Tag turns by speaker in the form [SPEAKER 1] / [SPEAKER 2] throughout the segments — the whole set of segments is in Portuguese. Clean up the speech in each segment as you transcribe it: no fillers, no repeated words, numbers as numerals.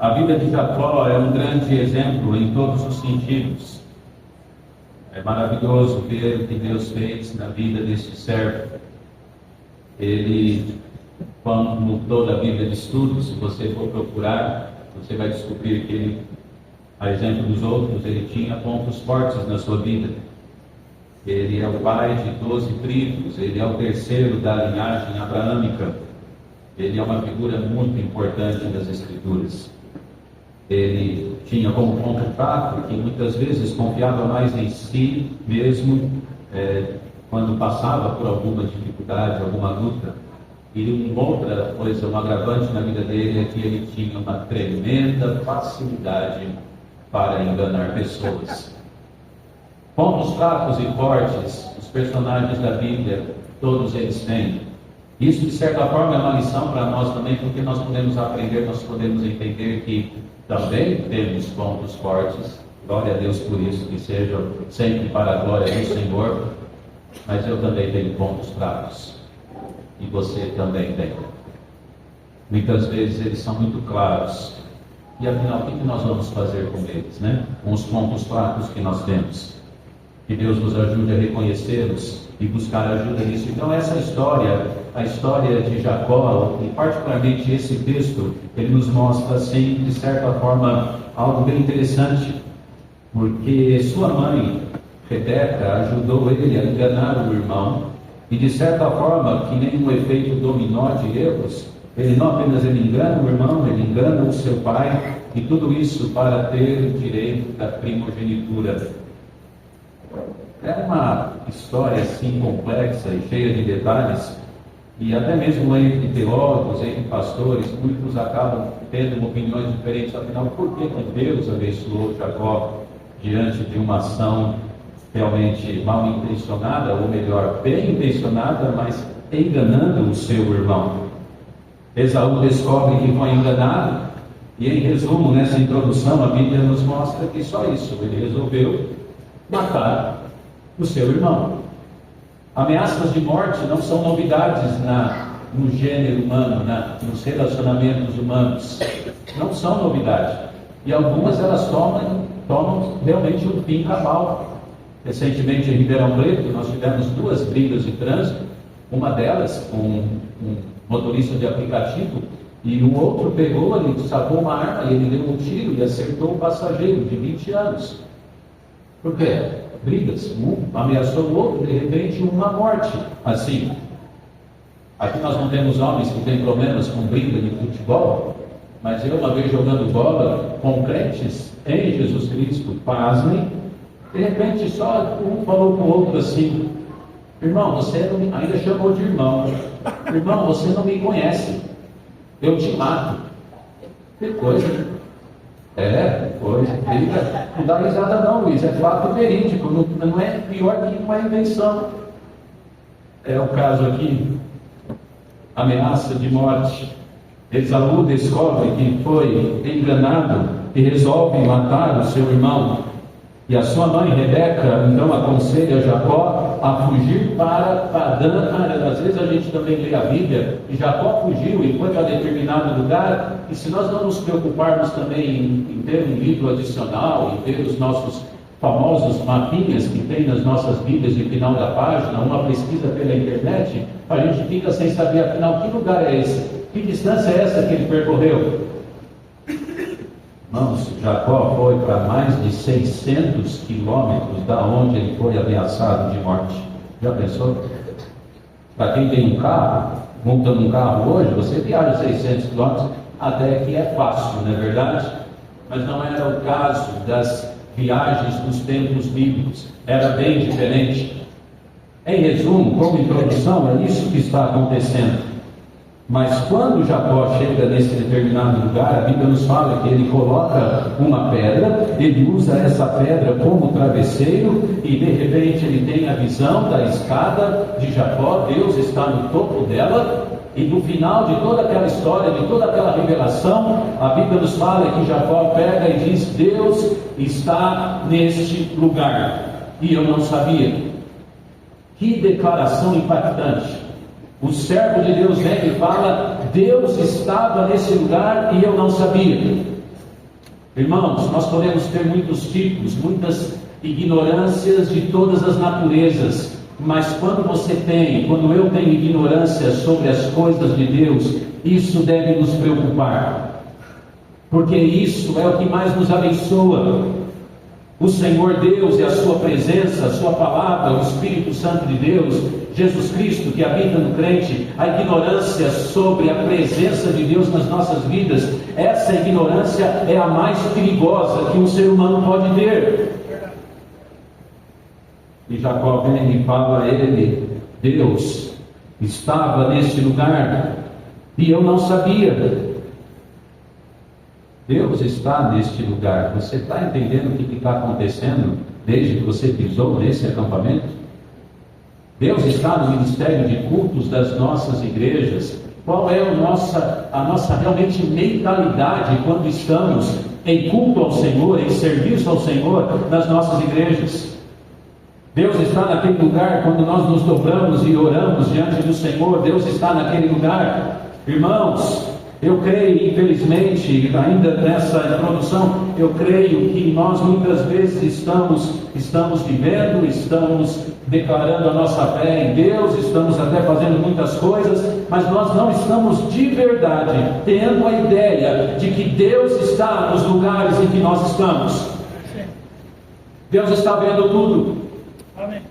[SPEAKER 1] A vida de Jacó é um grande exemplo em todos os sentidos. É maravilhoso ver o que Deus fez na vida deste servo. Ele, como toda a Bíblia de estudo, se você for procurar, você vai descobrir que ele, a exemplo dos outros, ele tinha pontos fortes na sua vida. Ele é o pai de 12 tribos, ele é o terceiro da linhagem abraâmica. Ele é uma figura muito importante das Escrituras. Ele tinha como ponto fraco que muitas vezes confiava mais em si mesmo quando passava por alguma dificuldade, alguma luta. E uma outra coisa, um agravante na vida dele é que ele tinha uma tremenda facilidade para enganar pessoas. Pontos fracos e fortes, os personagens da Bíblia, todos eles têm. Isso, de certa forma, é uma lição para nós também, porque nós podemos aprender, nós podemos entender que também temos pontos fortes. Glória a Deus por isso, que sejam sempre para a glória do Senhor. Mas eu também tenho pontos fracos. E você também tem. Muitas vezes eles são muito claros. E afinal, o que nós vamos fazer com eles, né? Com os pontos fracos que nós temos. Que Deus nos ajude a reconhecê-los e buscar ajuda nisso. Então essa história, a história de Jacó, e particularmente esse texto, ele nos mostra, assim, de certa forma, algo bem interessante. Porque sua mãe, Rebeca, ajudou ele a enganar o irmão. E de certa forma, que nem um efeito dominó de erros, ele não apenas engana o irmão, ele engana o seu pai, e tudo isso para ter o direito da primogenitura. É uma história assim complexa e cheia de detalhes, e até mesmo entre teólogos, entre pastores, muitos acabam tendo opiniões diferentes. Afinal, por que Deus abençoou Jacó diante de uma ação realmente mal intencionada, ou melhor, bem intencionada, mas enganando o seu irmão? Esaú descobre que foi enganado, e em resumo, nessa introdução, a Bíblia nos mostra que só isso, ele resolveu matar o seu irmão. Ameaças de morte não são novidades no gênero humano, nos relacionamentos humanos. Não são novidades. E algumas elas tomam realmente um fim cabal. Recentemente em Ribeirão Preto, nós tivemos 2 brigas de trânsito. Uma delas com um motorista de aplicativo, e o outro pegou, ele sacou uma arma e ele deu um tiro e acertou o passageiro de 20 anos. Por quê? Brigas, um ameaçou o outro, de repente uma morte. Assim, aqui nós não temos homens que têm problemas com briga de futebol, mas eu uma vez jogando bola com crentes em Jesus Cristo, pasmem, de repente só um falou com o outro assim: irmão, você não me... ainda chamou de irmão, irmão, você não me conhece, eu te mato. Que coisa. Coisa, briga. Não dá risada não, Luiz, é fato verídico, não é pior que uma invenção. É o caso aqui, ameaça de morte. Esaú descobre que foi enganado e resolve matar o seu irmão. E a sua mãe, Rebeca, então aconselha Jacó a fugir para Padã. Às vezes a gente também lê a Bíblia, e Jacó fugiu e foi para determinado lugar. E se nós não nos preocuparmos também em ter um livro adicional, em ter os nossos famosos mapinhas que tem nas nossas Bíblias de final da página, uma pesquisa pela internet, a gente fica sem saber, afinal, que lugar é esse? Que distância é essa que ele percorreu? Irmãos, Jacó foi para mais de 600 quilômetros da onde ele foi ameaçado de morte. Já pensou? Para quem tem um carro, montando um carro hoje, você viaja 600 quilômetros, até que é fácil, não é verdade? Mas não era o caso das viagens dos tempos bíblicos, era bem diferente. Em resumo, como introdução, é isso que está acontecendo. Mas quando Jacó chega nesse determinado lugar, a Bíblia nos fala que ele coloca uma pedra, ele usa essa pedra como travesseiro, e de repente ele tem a visão da escada de Jacó. Deus está no topo dela, e no final de toda aquela história, de toda aquela revelação, a Bíblia nos fala que Jacó pega e diz: Deus está neste lugar, e eu não sabia. Que declaração impactante! O servo de Deus vem e fala: Deus estava nesse lugar e eu não sabia. Irmãos, nós podemos ter muitos tipos, muitas ignorâncias de todas as naturezas, mas quando eu tenho ignorância sobre as coisas de Deus, isso deve nos preocupar, porque isso é o que mais nos abençoa. O Senhor Deus e a sua presença, a sua palavra, o Espírito Santo de Deus, Jesus Cristo que habita no crente, a ignorância sobre a presença de Deus nas nossas vidas, essa ignorância é a mais perigosa que um ser humano pode ter. E Jacó vem e fala a ele: Deus estava neste lugar e eu não sabia. Deus está neste lugar. Você está entendendo o que está acontecendo desde que você pisou nesse acampamento? Deus está no ministério de cultos das nossas igrejas. Qual é a nossa realmente mentalidade quando estamos em culto ao Senhor, em serviço ao Senhor nas nossas igrejas? Deus está naquele lugar quando nós nos dobramos e oramos diante do Senhor. Deus está naquele lugar. Irmãos, eu creio, infelizmente, ainda nessa introdução, eu creio que nós muitas vezes estamos vivendo, estamos declarando a nossa fé em Deus, estamos até fazendo muitas coisas, mas nós não estamos de verdade tendo a ideia de que Deus está nos lugares em que nós estamos. Deus está vendo tudo.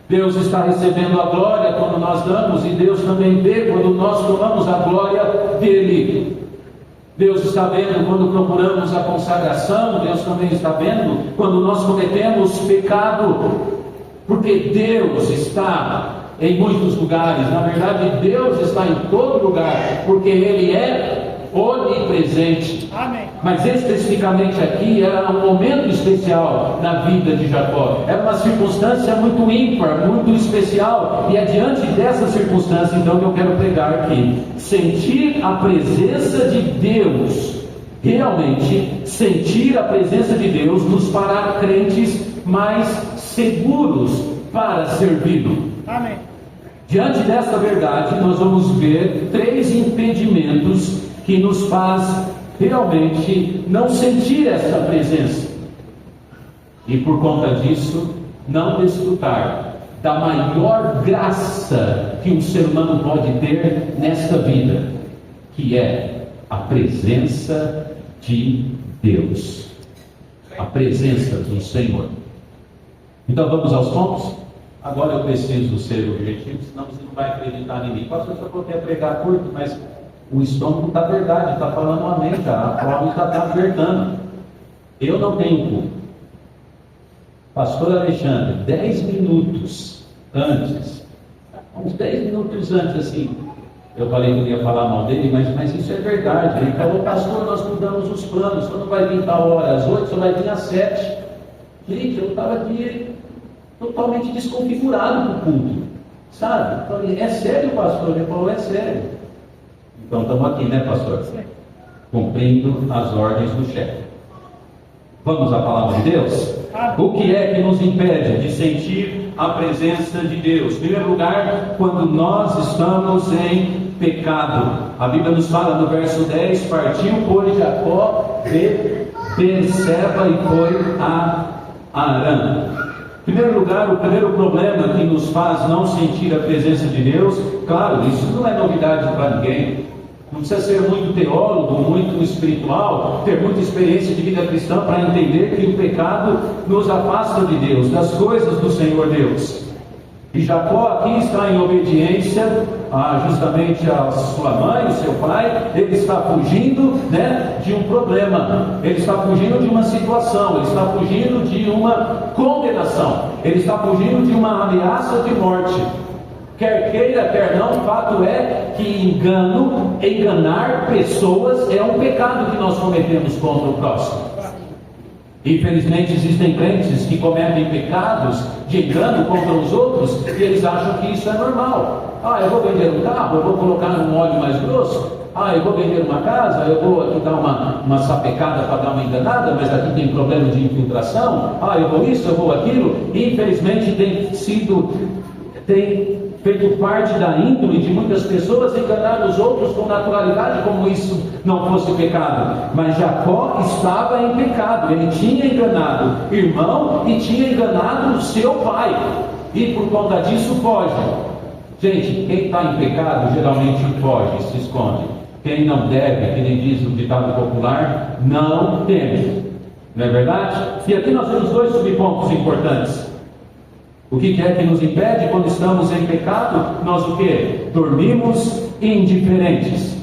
[SPEAKER 1] Deus está recebendo a glória quando nós damos, e Deus também vê quando nós tomamos a glória dele. Deus está vendo quando procuramos a consagração, Deus também está vendo quando nós cometemos pecado, porque Deus está em muitos lugares. Na verdade, Deus está em todo lugar, porque Ele é onipresente. Amém. Mas especificamente aqui era um momento especial na vida de Jacó, era uma circunstância muito ímpar, muito especial, e é diante dessa circunstância então que eu quero pregar aqui. Sentir a presença de Deus, realmente sentir a presença de Deus, nos fará crentes mais seguros para servi-lo. Amém. Diante dessa verdade, nós vamos ver 3 impedimentos que nos faz realmente não sentir essa presença, e por conta disso não desfrutar da maior graça que um ser humano pode ter nesta vida, que é a presença de Deus, a presença do Senhor. Então vamos aos pontos. Agora eu preciso ser objetivo, senão você não vai acreditar em mim. Pastor, só porque pregar curto, mas o estômago está verdade, está falando amém, cara. A prova está apertando. Eu não tenho culpa. Pastor Alexandre, 10 minutos antes, uns 10 minutos antes, assim, eu falei que eu ia falar mal dele, mas isso é verdade. Ele falou: pastor, nós mudamos os planos, quando vai vir tal hora, às 8, só vai vir às 7. Gente, eu estava aqui totalmente desconfigurado para o culto, sabe? Eu falei: é sério, pastor? Ele falou: é sério. Então estamos aqui, né, pastor? Cumprindo as ordens do chefe. Vamos à palavra de Deus? O que é que nos impede de sentir a presença de Deus? Em primeiro lugar, quando nós estamos em pecado. A Bíblia nos fala no verso 10: partiu, pois, Jacó de Berseba e foi a Harã. Em primeiro lugar, o primeiro problema que nos faz não sentir a presença de Deus, claro, isso não é novidade para ninguém. Não precisa ser muito teólogo, muito espiritual, ter muita experiência de vida cristã para entender que o pecado nos afasta de Deus, das coisas do Senhor Deus. E Jacó aqui está em obediência justamente a sua mãe, o seu pai. Ele está fugindo, de um problema, ele está fugindo de uma situação, ele está fugindo de uma condenação, ele está fugindo de uma ameaça de morte. Quer queira, quer não, o fato é que enganar pessoas é um pecado que nós cometemos contra o próximo. Infelizmente existem crentes que cometem pecados de engano contra os outros e eles acham que isso é normal. Eu vou vender um carro, eu vou colocar um óleo mais grosso. Eu vou vender uma casa, eu vou aqui dar uma sapecada para dar uma enganada, mas aqui tem problema de infiltração. Eu vou isso, eu vou aquilo. Infelizmente tem feito parte da índole de muitas pessoas enganar os outros com naturalidade, como isso não fosse pecado. Mas Jacó estava em pecado, ele tinha enganado o irmão e tinha enganado o seu pai, e por conta disso foge. Gente, quem está em pecado geralmente foge, se esconde. Quem não deve, que nem diz o ditado popular, não teme. Não é verdade? E aqui nós temos dois subpontos importantes. O que é que nos impede quando estamos em pecado? Nós o quê? Dormimos indiferentes.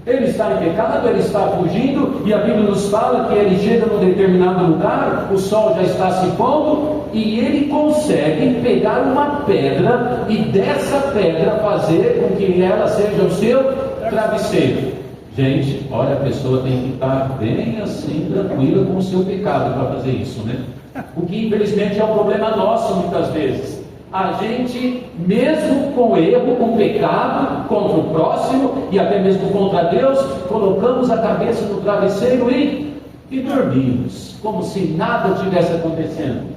[SPEAKER 1] Ele está em pecado, ele está fugindo, e a Bíblia nos fala que ele chega num determinado lugar, o sol já está se pondo, e ele consegue pegar uma pedra e dessa pedra fazer com que ela seja o seu travesseiro. Gente, olha, a pessoa tem que estar bem assim, tranquila com o seu pecado para fazer isso, né? O que infelizmente é um problema nosso muitas vezes. A gente, mesmo com erro, com pecado, contra o próximo e até mesmo contra Deus, colocamos a cabeça no travesseiro e dormimos, como se nada tivesse acontecendo.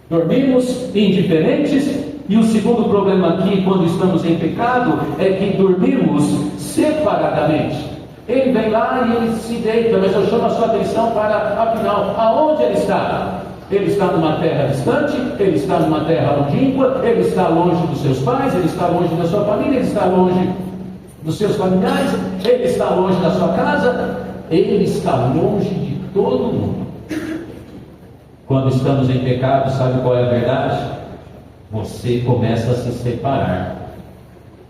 [SPEAKER 1] Dormimos indiferentes. E o segundo problema aqui, quando estamos em pecado, é que dormimos separadamente. Ele vem lá e ele se deita, mas eu chamo a sua atenção para, afinal, aonde ele está? Ele está numa terra distante, ele está numa terra longínqua, ele está longe dos seus pais, ele está longe da sua família, ele está longe dos seus familiares, ele está longe da sua casa, ele está longe de todo mundo. Quando estamos em pecado, sabe qual é a verdade? Você começa a se separar.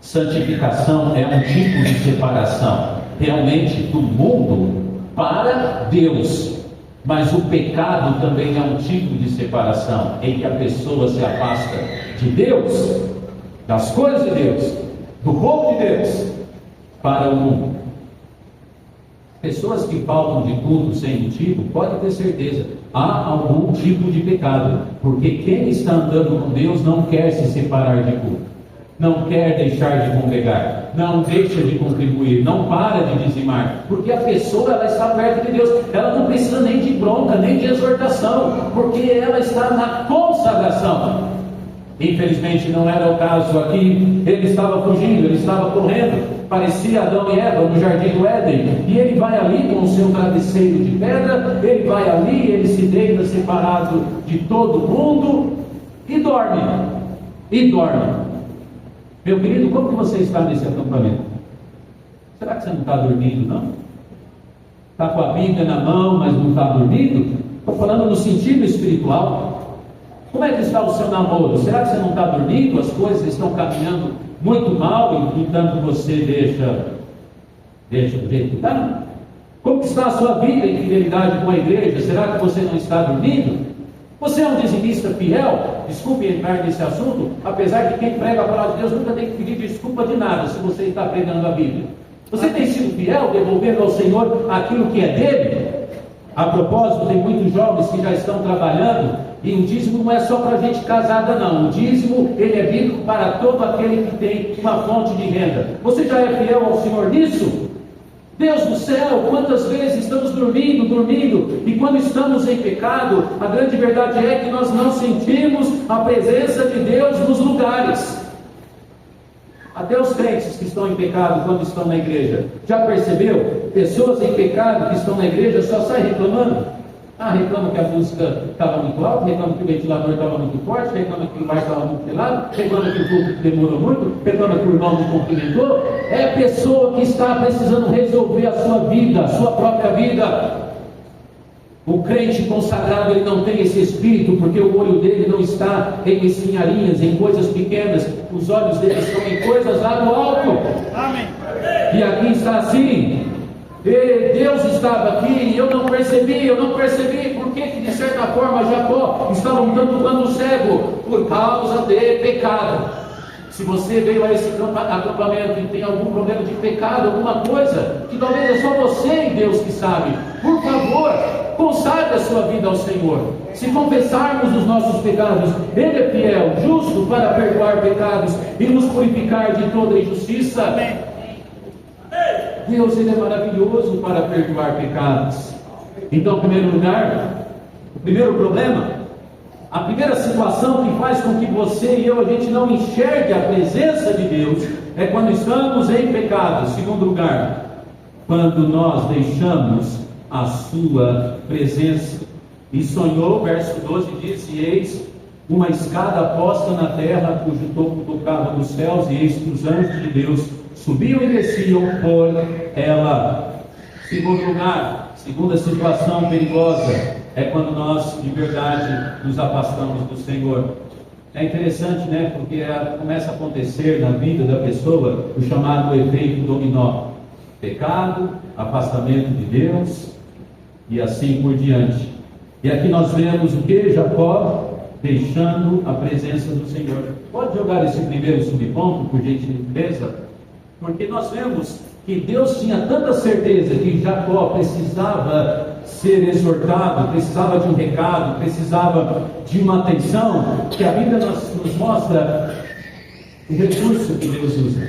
[SPEAKER 1] Santificação é um tipo de separação, realmente do mundo para Deus. Mas o pecado também é um tipo de separação, em que a pessoa se afasta de Deus, das coisas de Deus, do povo de Deus, para o mundo. Pessoas que faltam de culto sem motivo, pode ter certeza, há algum tipo de pecado, porque quem está andando com Deus não quer se separar de culto, não quer deixar de congregar, não deixa de contribuir, não para de dizimar, porque a pessoa ela está perto de Deus, ela não precisa nem de bronca, nem de exortação, porque ela está na consagração. Infelizmente não era o caso aqui. Ele estava fugindo, ele estava correndo, parecia Adão e Eva no jardim do Éden, e ele vai ali com o seu travesseiro de pedra, ele vai ali, ele se deita separado de todo mundo e dorme. Meu querido, como que você está nesse acampamento? Será que você não está dormindo, não? Está com a Bíblia na mão, mas não está dormindo? Estou falando no sentido espiritual. Como é que está o seu namoro? Será que você não está dormindo? As coisas estão caminhando muito mal, e entanto você deixa do jeito que está? Como que está a sua vida em fidelidade com a igreja? Será que você não está dormindo? Você é um dizimista fiel? Desculpe entrar nesse assunto, apesar de quem prega a palavra de Deus nunca tem que pedir desculpa de nada se você está pregando a Bíblia. Você tem sido fiel, devolvendo ao Senhor aquilo que é dele? A propósito, tem muitos jovens que já estão trabalhando, e o dízimo não é só para gente casada não. O dízimo, ele é bíblico para todo aquele que tem uma fonte de renda. Você já é fiel ao Senhor nisso? Deus do céu, quantas vezes estamos dormindo, e quando estamos em pecado, a grande verdade é que nós não sentimos a presença de Deus nos lugares. Até os crentes que estão em pecado quando estão na igreja, já percebeu? Pessoas em pecado que estão na igreja só saem reclamando. Reclamam que a música estava muito alta, reclamam que o ventilador estava muito forte, reclamam que o bar estava muito pelado, reclamam que o culto demorou muito, reclamam que o irmão não cumprimentou. É pessoa que está precisando resolver a sua vida, a sua própria vida. O crente consagrado, ele não tem esse espírito, porque o olho dele não está em espinharinhas, em coisas pequenas, os olhos dele estão em coisas lá do alto. Amém. E aqui está assim. Deus estava aqui e eu não percebi, porque que de certa forma Jacó estava um tanto quanto cego, por causa de pecado. Se você veio a esse acampamento e tem algum problema de pecado, alguma coisa, que talvez é só você e Deus que sabe, por favor, consagre a sua vida ao Senhor. Se confessarmos os nossos pecados, Ele é fiel, justo para perdoar pecados e nos purificar de toda injustiça. Amém. Deus, Ele é maravilhoso para perdoar pecados. Então, em primeiro lugar, o primeiro problema, A primeira situação que faz com que você e eu, a gente não enxergue a presença de Deus, é quando estamos em pecado. Segundo lugar, quando nós deixamos a sua presença. E sonhou, verso 12 diz, e eis uma escada posta na terra, cujo topo tocava nos céus, e eis que os anjos de Deus subiam e desciam por ela. Segundo lugar, segunda situação perigosa, é quando nós de verdade nos afastamos do Senhor. É interessante, né? Porque começa a acontecer na vida da pessoa o chamado efeito dominó. Pecado, afastamento de Deus e assim por diante. E aqui nós vemos o que? Jacó deixando a presença do Senhor. Pode jogar esse primeiro subponto, por gentileza? Porque nós vemos que Deus tinha tanta certeza que Jacó precisava ser exortado, precisava de um recado, precisava de uma atenção, que a Bíblia nos mostra o recurso que Deus usa.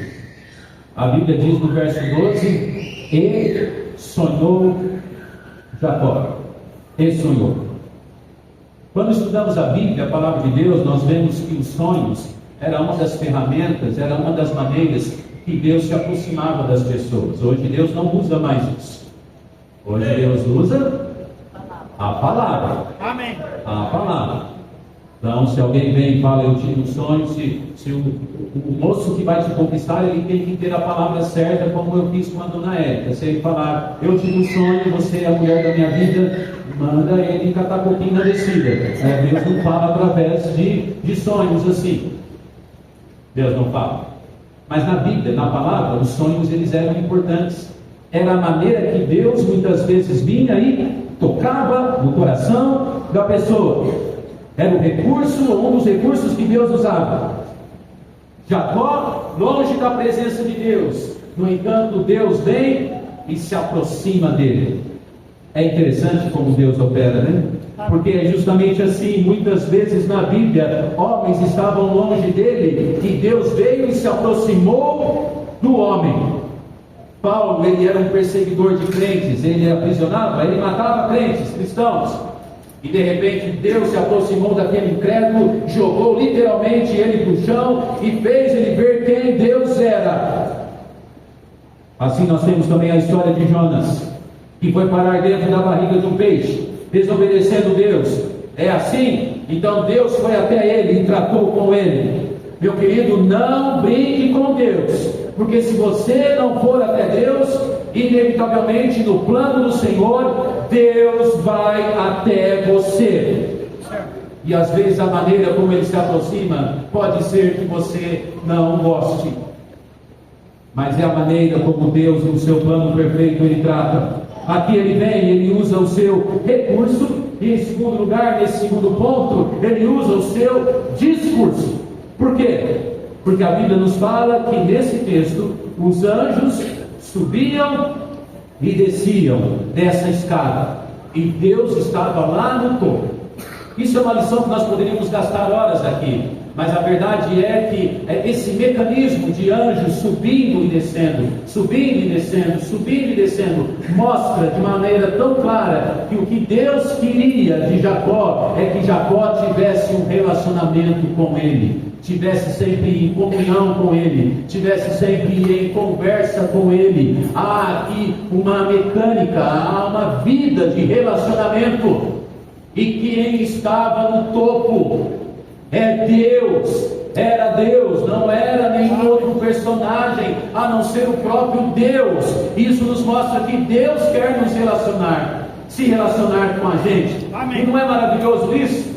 [SPEAKER 1] A Bíblia diz no verso 12, e sonhou Jacó. E sonhou. Quando estudamos a Bíblia, a palavra de Deus, nós vemos que os sonhos era uma das ferramentas, era uma das maneiras que Deus se aproximava das pessoas. Hoje Deus não usa mais isso. Hoje Deus usa a palavra.
[SPEAKER 2] Amém.
[SPEAKER 1] A palavra. Então, se alguém vem e fala, eu tive um sonho, se o moço que vai te conquistar, ele tem que ter a palavra certa, como eu fiz com a dona Érica. Se ele falar, eu tive um sonho, você é a mulher da minha vida, manda ele catar coquinho na descida. Deus não fala através de sonhos assim. Deus não fala. Mas na Bíblia, na palavra, os sonhos eles eram importantes. Era a maneira que Deus muitas vezes vinha e tocava no coração da pessoa. Era o recurso, um dos recursos que Deus usava. Jacó, longe da presença de Deus. No entanto, Deus vem e se aproxima dele. É interessante como Deus opera, né? Porque é justamente assim, muitas vezes na Bíblia, homens estavam longe dele, e Deus veio e se aproximou do homem. Paulo, ele era um perseguidor de crentes, ele aprisionava, ele matava crentes, cristãos. E de repente Deus se aproximou daquele incrédulo, jogou literalmente ele para o chão e fez ele ver quem Deus era. Assim nós temos também a história de Jonas, que foi parar dentro da barriga de um peixe, desobedecendo Deus. É assim? Então Deus foi até ele e tratou com ele. Meu querido, não brinque com Deus, porque se você não for até Deus, inevitavelmente no plano do Senhor, Deus vai até você. E às vezes a maneira como ele se aproxima pode ser que você não goste, mas é a maneira como Deus, no seu plano perfeito, ele trata. Aqui ele vem, ele usa o seu recurso, e em segundo lugar, nesse segundo ponto, ele usa o seu discurso. Por quê? Porque a Bíblia nos fala que nesse texto os anjos subiam e desciam dessa escada, e Deus estava lá no topo. Isso é uma lição que nós poderíamos gastar horas aqui, mas a verdade é que esse mecanismo de anjos subindo e descendo, subindo e descendo, subindo e descendo, mostra de maneira tão clara que o que Deus queria de Jacó é que Jacó tivesse um relacionamento com ele, tivesse sempre em comunhão com ele, tivesse sempre em conversa com ele. Há aqui uma mecânica, há uma vida de relacionamento, e quem estava no topo é Deus, era Deus, não era nenhum outro personagem a não ser o próprio Deus. Isso nos mostra que Deus quer nos relacionar, se relacionar com a gente.
[SPEAKER 2] Amém.
[SPEAKER 1] E não é maravilhoso isso?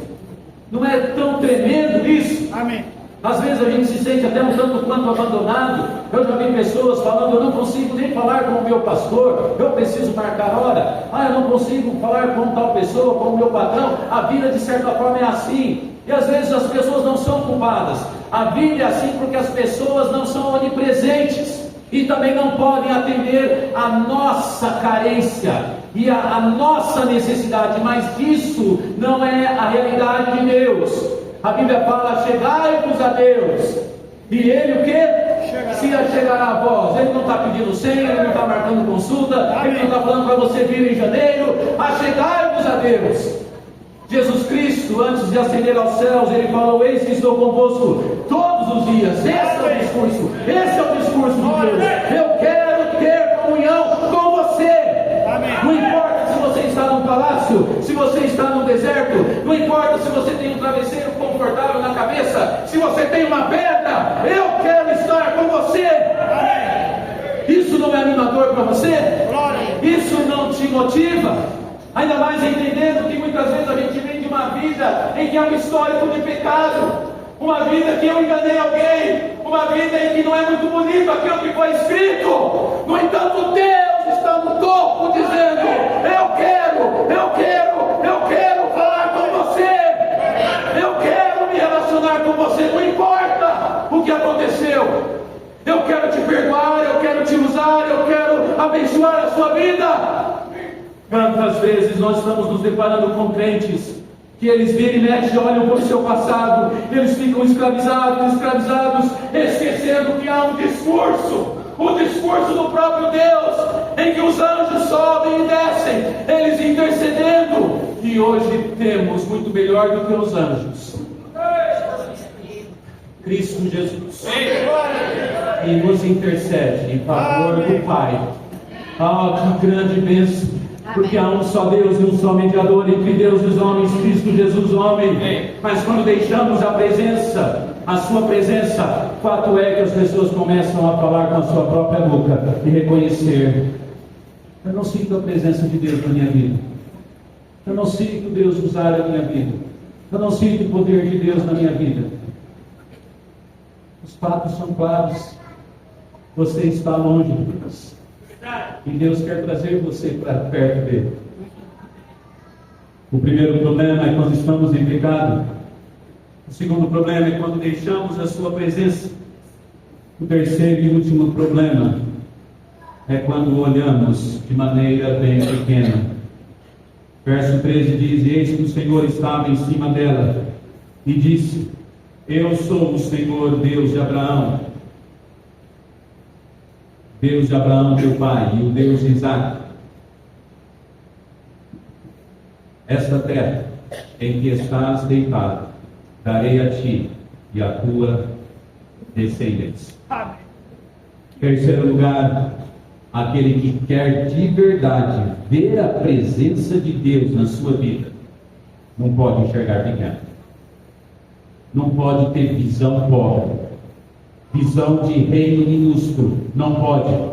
[SPEAKER 1] Não é tão tremendo isso?
[SPEAKER 2] Amém.
[SPEAKER 1] Às vezes a gente se sente até um tanto quanto abandonado. Eu já vi pessoas falando, eu não consigo nem falar com o meu pastor, eu preciso marcar hora. Eu não consigo falar com tal pessoa, com o meu patrão. A vida de certa forma é assim. E às vezes as pessoas não são culpadas. A vida é assim porque as pessoas não são onipresentes e também não podem atender a nossa carência e a nossa necessidade. Mas isso não é a realidade de Deus. A Bíblia fala, chegai-vos a Deus, e Ele o que? Se achegará a vós. Ele não está pedindo senha, Ele não está marcando consulta, Ele não está falando para você vir em janeiro. Achegai-vos a Deus. Jesus Cristo isso, antes de ascender aos céus, ele falou: eis que estou convosco todos os dias. Esse é o discurso de Deus. Eu quero ter comunhão com você. Não importa se você está num palácio, se você está num deserto, não importa se você tem um travesseiro confortável na cabeça, se você tem uma pedra, eu quero estar com você. Isso não é animador para você? Isso não te motiva? Ainda mais entendendo que muitas vezes a gente vem de uma vida em que há um histórico de pecado, uma vida que eu enganei alguém, uma vida em que não é muito bonito aquilo que foi escrito. No entanto, Deus está no topo dizendo: eu quero falar com você, eu quero me relacionar com você, não importa o que aconteceu, eu quero te perdoar, eu quero te usar, eu quero abençoar a sua vida. Quantas vezes nós estamos nos deparando com crentes que eles viram e mexem, olham para o seu passado, eles ficam escravizados, esquecendo que há um discurso, o discurso do próprio Deus, em que os anjos sobem e descem, eles intercedendo. E hoje temos muito melhor do que os anjos, Cristo Jesus, e nos intercede em favor do Pai. Ah, que grande bênção! Porque há um só Deus e um só mediador entre Deus e os homens, Cristo Jesus, homem. Mas quando deixamos a sua presença, fato é que as pessoas começam a falar com a sua própria boca e reconhecer: eu não sinto a presença de Deus na minha vida, eu não sinto Deus usar a minha vida, eu não sinto o poder de Deus na minha vida. Os fatos são claros, você está longe de Deus. E Deus quer trazer você para perto dele. O primeiro problema é quando estamos em pecado. O segundo problema é quando deixamos a sua presença. O terceiro e último problema é quando olhamos de maneira bem pequena. Verso 13 diz: eis que o Senhor estava em cima dela e disse: eu sou o Senhor, Deus de Abraão, Deus de Abraão teu pai, e o Deus de Isaac. Esta terra em que estás deitado, darei a ti e a tua descendência. Terceiro lugar, aquele que quer de verdade ver a presença de Deus na sua vida, não pode enxergar pequeno, não pode ter visão pobre, visão de reino minúsculo, não pode.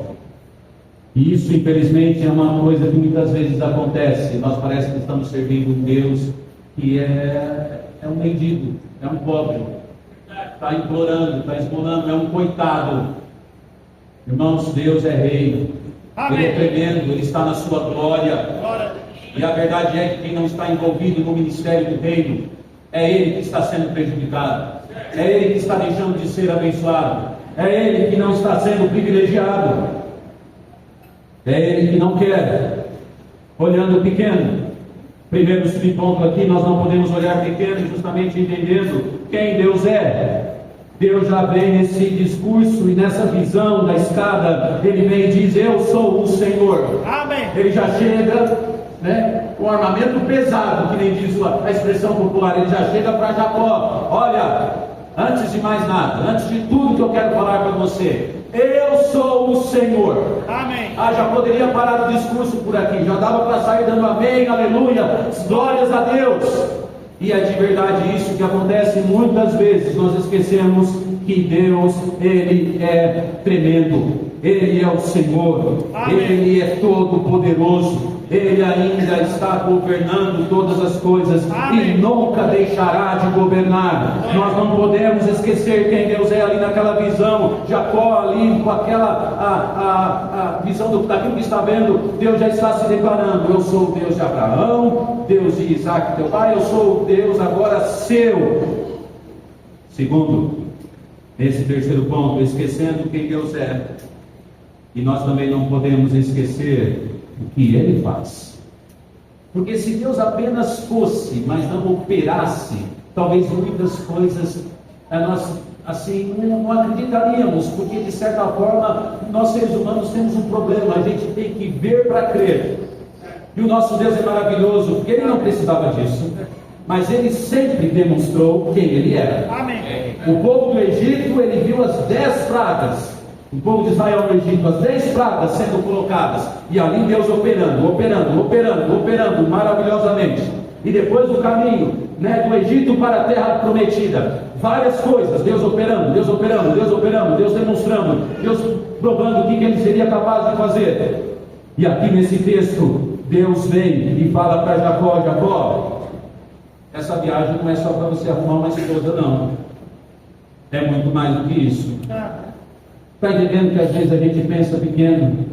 [SPEAKER 1] E isso, infelizmente, é uma coisa que muitas vezes acontece. Nós parece que estamos servindo um Deus que é um mendigo, é um pobre, está implorando, está esmolando, é um coitado. Irmãos, Deus é rei, Ele é tremendo, Ele está na sua glória. E a verdade é que quem não está envolvido no ministério do reino, é ele que está sendo prejudicado, é ele que está deixando de ser abençoado, é ele que não está sendo privilegiado, é ele que não quer. Olhando pequeno, primeiro subponto aqui, nós não podemos olhar pequeno, justamente entendendo quem Deus é. Deus já vem nesse discurso e nessa visão da escada, Ele vem e diz: eu sou o Senhor. Amém. Ele já chega, com armamento pesado, que nem diz a expressão popular. Ele já chega para Jacó: olha, antes de mais nada, antes de tudo que eu quero falar para você, eu sou o Senhor. Amém. Já poderia parar o discurso por aqui, já dava para sair dando amém, aleluia, glórias a Deus. E é de verdade isso que acontece muitas vezes. Nós esquecemos que Deus, Ele é tremendo, Ele é o Senhor. Amém. Ele é todo poderoso, Ele ainda está governando todas as coisas. Amém. E nunca deixará de governar. Amém. Nós não podemos esquecer quem Deus é ali naquela visão. Jacó ali com aquela a visão daquilo que está vendo, Deus já está se declarando: eu sou o Deus de Abraão, Deus de Isaac teu pai, eu sou o Deus agora seu. Segundo, nesse terceiro ponto, esquecendo quem Deus é, e nós também não podemos esquecer o que Ele faz. Porque se Deus apenas fosse, mas não operasse, talvez muitas coisas nós assim não acreditaríamos, porque de certa forma nós seres humanos temos um problema: a gente tem que ver para crer. E o nosso Deus é maravilhoso, porque Ele não precisava disso.
[SPEAKER 2] mas ele sempre demonstrou quem ele era.
[SPEAKER 3] Amém.
[SPEAKER 2] O povo do Egito, ele viu as 10 pragas. O povo de Israel no Egito, as 10 pragas sendo colocadas. E ali Deus operando maravilhosamente. E depois do caminho, do Egito para a terra prometida, várias coisas, Deus operando, Deus demonstrando, Deus provando o que ele seria capaz de fazer. E aqui nesse texto, Deus vem e fala para Jacó: Jacó, essa viagem não é só para você arrumar uma esposa, não. É muito mais do que isso. Está entendendo que às vezes a gente pensa pequeno?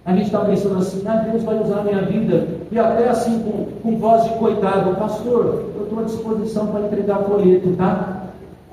[SPEAKER 2] A gente está pensando assim: Deus vai usar a minha vida, e até assim com voz de coitado: pastor, eu estou à disposição para entregar folheto, tá?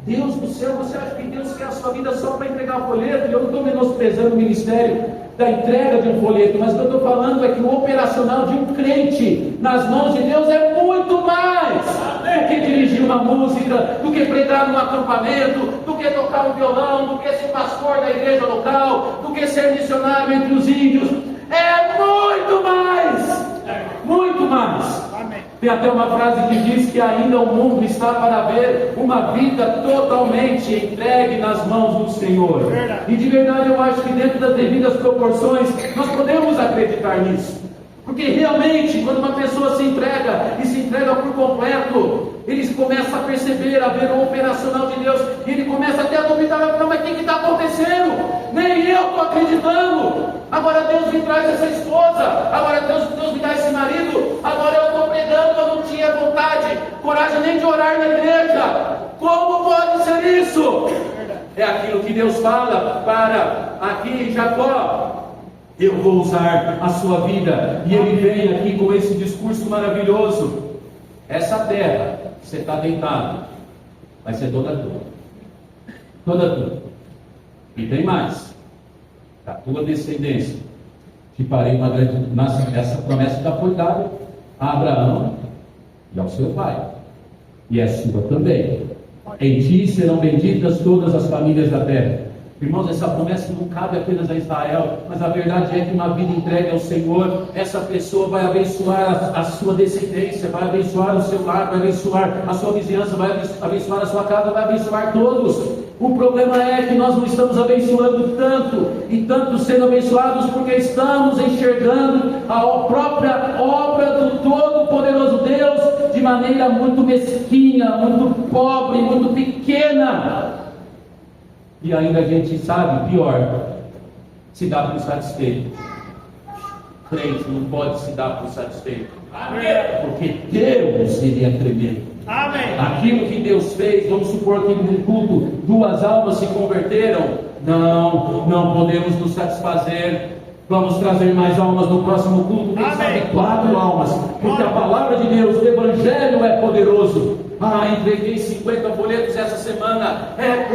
[SPEAKER 2] Deus do céu, você acha que Deus quer a sua vida só para entregar folheto? E eu não estou menosprezando o ministério da entrega de um folheto, mas o que eu estou falando é que o operacional de um crente nas mãos de Deus é muito mais do que dirigir uma música, do que pregar num acampamento, do que tocar um violão, do que ser pastor da igreja local, do que ser missionário entre os índios. É muito mais! Muito mais! Tem até uma frase que diz que ainda o mundo está para ver uma vida totalmente entregue nas mãos do Senhor. E de verdade eu acho que dentro das devidas proporções nós podemos acreditar nisso. Porque realmente quando uma pessoa se entrega e se entrega por completo, ele começa a perceber, a ver o operacional de Deus, e ele começa até a duvidar: mas o que está acontecendo? Nem eu estou acreditando. Agora Deus me traz essa esposa, agora Deus me dá esse marido, agora eu estou pregando, eu não tinha vontade, coragem nem de orar na igreja. Como pode ser isso? É aquilo que Deus fala para aqui Jacó: eu vou usar a sua vida. E ele vem aqui com esse discurso maravilhoso: essa terra que você está deitado vai ser toda tua. E tem mais: da tua descendência te farei uma grande nação. Essa promessa já foi dada a Abraão e ao seu pai, e é sua também. Em ti serão benditas todas as famílias da terra. Irmãos, essa promessa não cabe apenas a Israel, mas a verdade é que uma vida entregue ao Senhor, essa pessoa vai abençoar a sua descendência, vai abençoar o seu lar, vai abençoar a sua vizinhança, vai abençoar a sua casa, vai abençoar todos. O problema é que nós não estamos abençoando tanto, e tanto sendo abençoados, porque estamos enxergando a própria obra do Todo-Poderoso Deus de maneira muito mesquinha, muito pobre, muito pequena. E ainda a gente sabe, pior, se dá por satisfeito. Crente não pode se dar por satisfeito. Amém. Porque Deus, Ele é tremendo.
[SPEAKER 3] Amém.
[SPEAKER 2] Aquilo que Deus fez, vamos supor que no culto 2 almas se converteram. Não podemos nos satisfazer. Vamos trazer mais almas no próximo culto. Quem sabe 4 almas. Porque a palavra de Deus, o Evangelho é poderoso. Entreguei 50 folhetos essa semana. É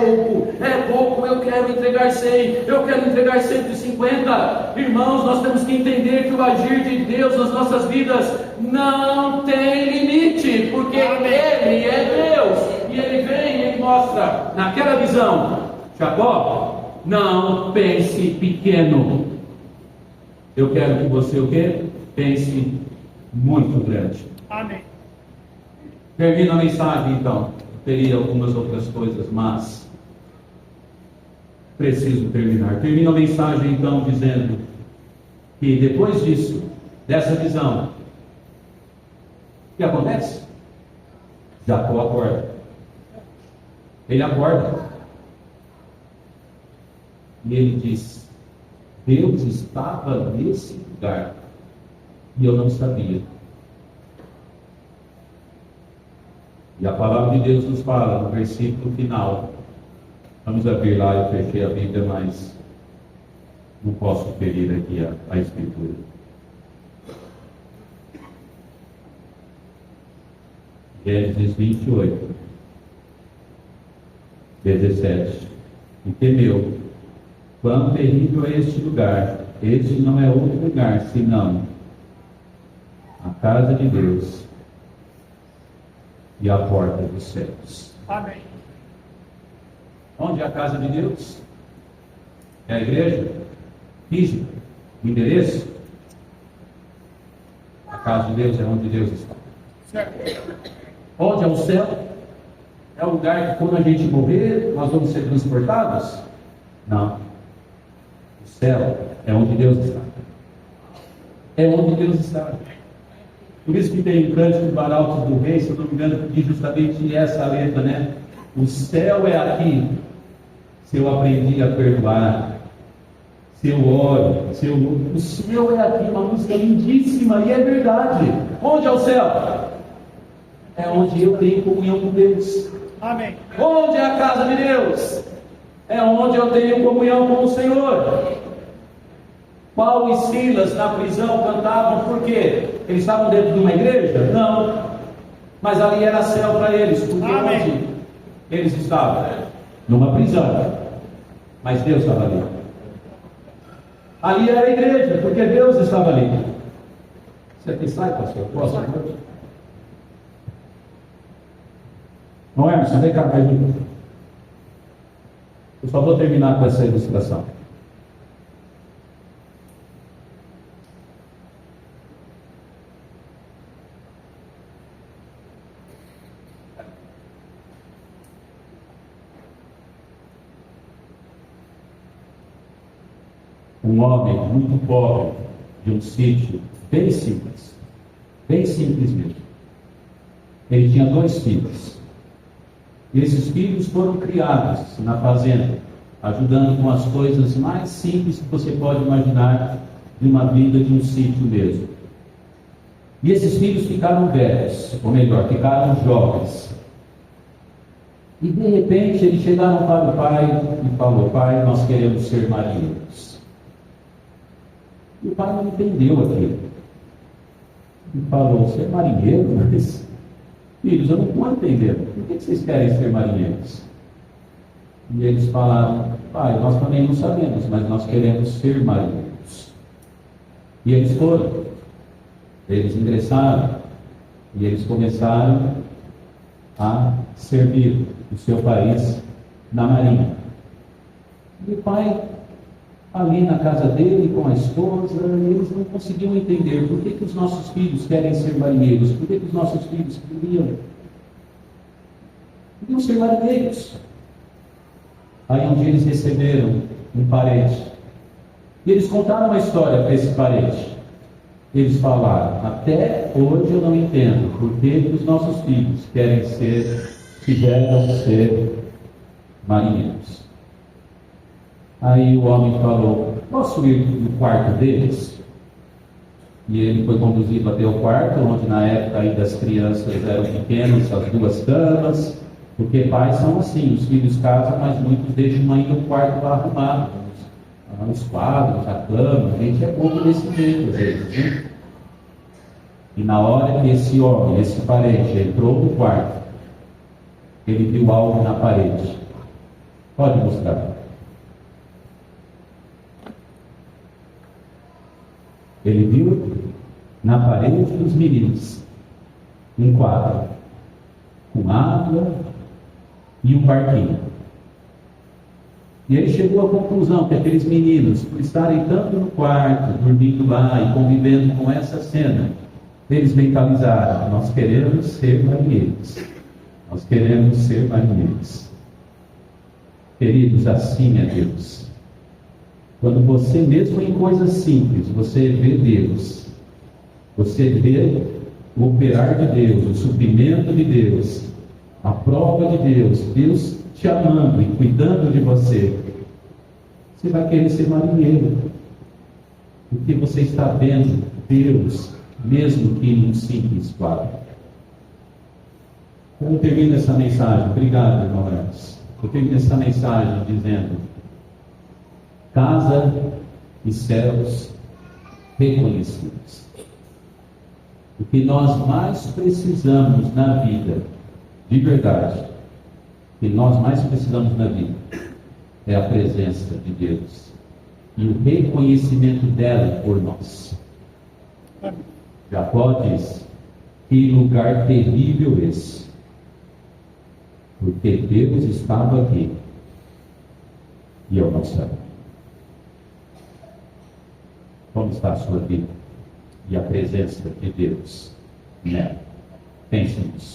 [SPEAKER 2] pouco, eu quero entregar 100, eu quero entregar 150. Irmãos, nós temos que entender que o agir de Deus nas nossas vidas não tem limite, porque Ele é Deus, e Ele vem e Ele mostra naquela visão: Jacó, não pense pequeno, eu quero que você o quê? Pense muito grande.
[SPEAKER 3] Amém.
[SPEAKER 2] Termino a mensagem então. Teria algumas outras coisas, mas preciso terminar. Termino a mensagem então dizendo que depois disso, dessa visão, o que acontece? Jacó acorda. Ele acorda. E ele diz: Deus estava nesse lugar e eu não sabia. E a palavra de Deus nos fala no versículo final. Vamos abrir lá, eu fechei a Bíblia, mas não posso ferir aqui a Escritura. Gênesis 28, 17. E temeu: quão terrível é este lugar! Este não é outro lugar, senão a casa de Deus e a porta dos céus.
[SPEAKER 3] Amém.
[SPEAKER 2] Onde é a casa de Deus? É a igreja física, o endereço. A casa de Deus é onde Deus está. Onde é o céu? É o lugar que quando a gente morrer, nós vamos ser transportados? Não. O céu é onde Deus está. É onde Deus está. Por isso que tem o cântico do Arautos do Rei, se eu não me engano, que diz justamente essa letra, né? O céu é aqui. Se eu aprendi a perdoar, se eu oro, o céu é aqui, uma música lindíssima, e é verdade. Onde é o céu? É onde eu tenho comunhão com Deus.
[SPEAKER 3] Amém.
[SPEAKER 2] Onde é a casa de Deus? É onde eu tenho comunhão com o Senhor. Paulo e Silas na prisão cantavam por quê? Eles estavam dentro de uma igreja? Não. Mas ali era céu para eles, porque onde eles estavam? Numa prisão. Mas Deus estava ali. Ali era a igreja, porque Deus estava ali. Você aqui sai, pastor? Posso? Não é, Emerson? Vem cá, vai vir. Eu só vou terminar com essa ilustração. Um homem muito pobre, de um sítio bem simples mesmo. Ele tinha 2 filhos. E esses filhos foram criados na fazenda, ajudando com as coisas mais simples que você pode imaginar de uma vida de um sítio mesmo. E esses filhos ficaram velhos, ou melhor, ficaram jovens. E de repente eles chegaram para o pai e falou: pai, nós queremos ser marinheiros. E o pai não entendeu aquilo. E falou: ser marinheiro? Mas, filhos, eu não estou entendendo. Por que vocês querem ser marinheiros? E eles falaram: pai, nós também não sabemos, mas nós queremos ser marinheiros. E eles foram. Eles ingressaram. E eles começaram a servir o seu país na marinha. E o pai, ali na casa dele, com a esposa, eles não conseguiam entender por que os nossos filhos querem ser marinheiros, por que os nossos filhos queriam ser marinheiros. Aí um dia eles receberam um parente, e eles contaram uma história para esse parente. Eles falaram: até hoje eu não entendo por que os nossos filhos quiseram ser marinheiros. Aí o homem falou: posso ir no quarto deles? E ele foi conduzido até o quarto, onde na época ainda as crianças eram pequenas, as 2 camas, porque pais são assim, os filhos casam, mas muitos deixam ainda o quarto lá arrumado, os quadros, a cama, a gente é pouco desse jeito às vezes, né? E na hora que esse homem, esse parente, entrou no quarto, ele viu algo na parede. Pode mostrar. Ele viu na parede dos meninos um quadro com água e um barquinho. E ele chegou à conclusão que aqueles meninos, por estarem tanto no quarto, dormindo lá e convivendo com essa cena, eles mentalizaram: nós queremos ser marinheiros. Nós queremos ser marinheiros. Queridos, assim é Deus. Quando você, mesmo em coisas simples, você vê Deus, você vê o operar de Deus, o suprimento de Deus, a prova de Deus, Deus te amando e cuidando de você, você vai querer ser marinheiro, porque você está vendo Deus, mesmo que em um simples quadro. Como termino essa mensagem? Obrigado, irmão Hermes. Eu termino essa mensagem dizendo: casa e céus reconhecidos. O que nós mais precisamos na vida, de verdade, o que nós mais precisamos na vida, é a presença de Deus e o reconhecimento dela por nós. Jacó diz: que lugar terrível esse, porque Deus estava aqui e eu não estava. Como está a sua vida e a presença de Deus nela?
[SPEAKER 1] Pense nisso.